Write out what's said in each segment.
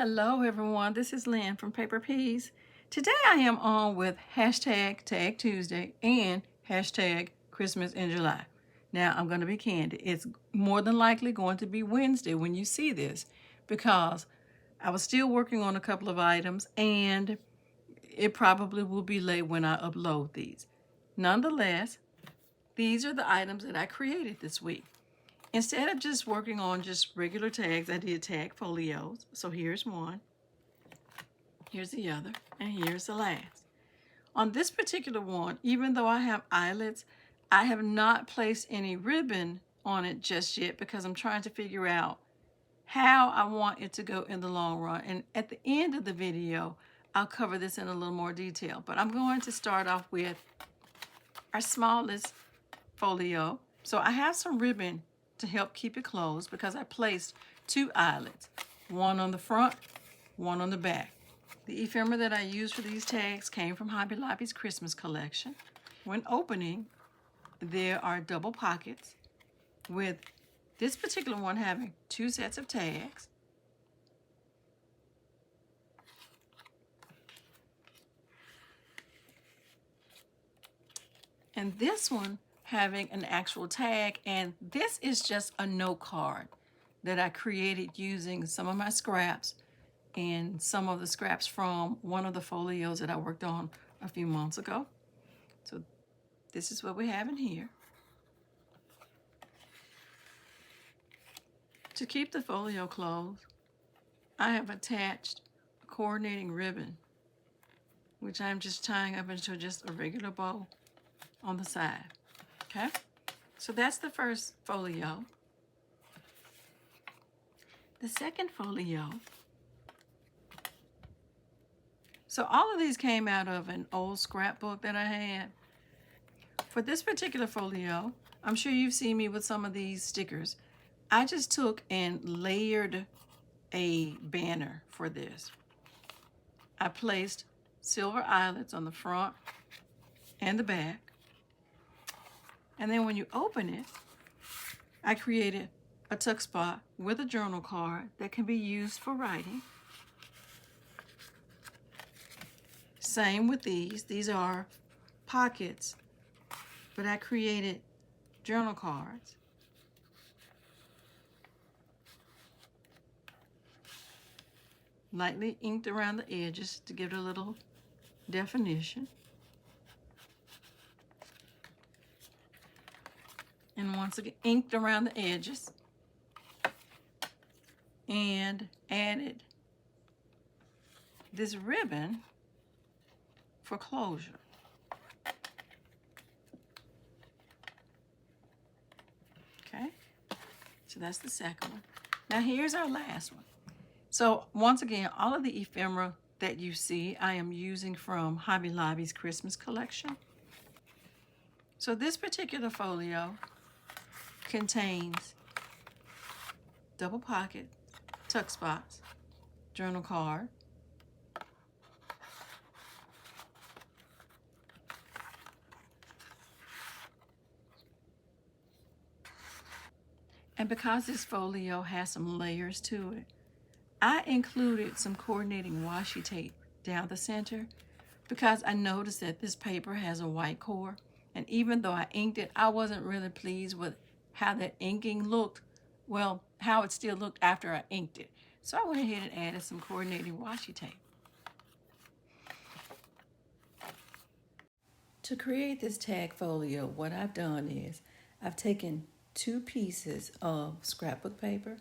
Hello everyone, this is Lynn from Paper Peas. Today I am on with hashtag Tag Tuesday and hashtag Christmas in July. Now I'm going to be candid. It's more than likely going to be Wednesday when you see this because I was still working on a couple of items and it probably will be late when I upload these. Nonetheless, these are the items that I created this week. Instead of just working on just regular tags, I did tag folios. So here's one, here's the other, and here's the last. On this particular one, even though I have eyelets, I have not placed any ribbon on it just yet because I'm trying to figure out how I want it to go in the long run. And at the end of the video, I'll cover this in a little more detail. But I'm going to start off with our smallest folio. So I have some ribbon to help keep it closed because I placed two eyelets, one on the front, one on the back. The ephemera that I used for these tags came from Hobby Lobby's Christmas collection. When opening, there are double pockets with this particular one having two sets of tags. And this one having an actual tag, and this is just a note card that I created using some of my scraps and some of the scraps from one of the folios that I worked on a few months ago. So this is what we have in here. To keep the folio closed, I have attached a coordinating ribbon, which I'm just tying up into just a regular bow on the side. Okay, so that's the first folio. The second folio. So all of these came out of an old scrapbook that I had. For this particular folio, I'm sure you've seen me with some of these stickers. I just took and layered a banner for this. I placed silver eyelets on the front and the back. And then when you open it, I created a tuck spot with a journal card that can be used for writing. Same with these. These are pockets, but I created journal cards. Lightly inked around the edges to give it a little definition. And once again, inked around the edges and added this ribbon for closure. Okay, so that's the second one. Now here's our last one. So once again, all of the ephemera that you see, I am using from Hobby Lobby's Christmas collection. So this particular folio contains double pocket, tuck spots, journal card, and because this folio has some layers to it, I included some coordinating washi tape down the center because I noticed that this paper has a white core, and even though I inked it, I wasn't really pleased with how that inking looked, well, how it still looked after I inked it. So I went ahead and added some coordinating washi tape. To create this tag folio, what I've done is I've taken two pieces of scrapbook paper.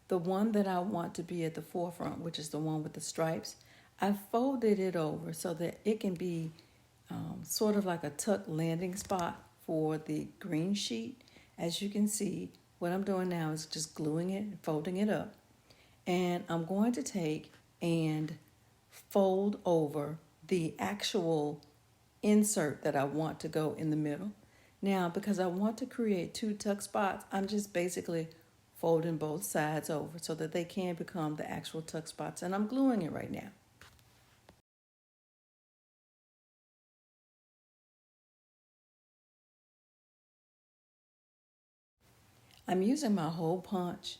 The one that I want to be at the forefront, which is the one with the stripes, I folded it over so that it can be sort of like a tuck landing spot for the green sheet. As you can see, what I'm doing now is just gluing it and folding it up. And I'm going to take and fold over the actual insert that I want to go in the middle. Now, because I want to create two tuck spots, I'm just basically folding both sides over so that they can become the actual tuck spots. And I'm gluing it right now. I'm using my hole punch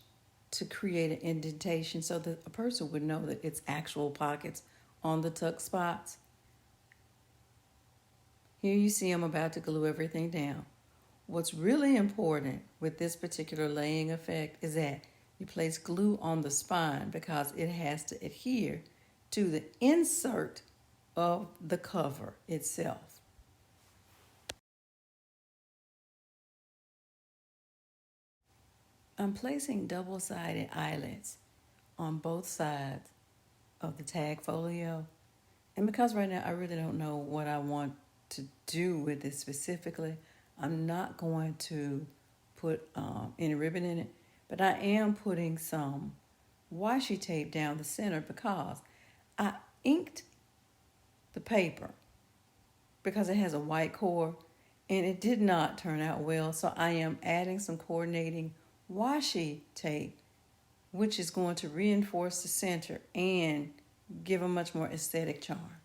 to create an indentation so that a person would know that it's actual pockets on the tuck spots. Here you see I'm about to glue everything down. What's really important with this particular laying effect is that you place glue on the spine because it has to adhere to the insert of the cover itself. I'm placing double-sided eyelets on both sides of the Tag Folio. And because right now I really don't know what I want to do with it specifically, I'm not going to put any ribbon in it, but I am putting some washi tape down the center because I inked the paper because it has a white core and it did not turn out well. So I am adding some coordinating washi tape, which is going to reinforce the center and give a much more aesthetic charm.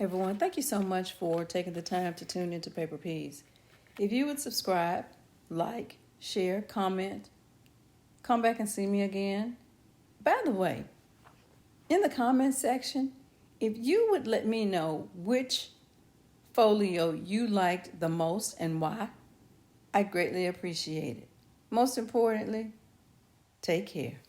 Everyone, thank you so much for taking the time to tune into Paper Peas. If you would subscribe, like, share, comment, come back and see me again. By the way, in the comment section, if you would let me know which folio you liked the most and why, I greatly appreciate it. Most importantly, take care.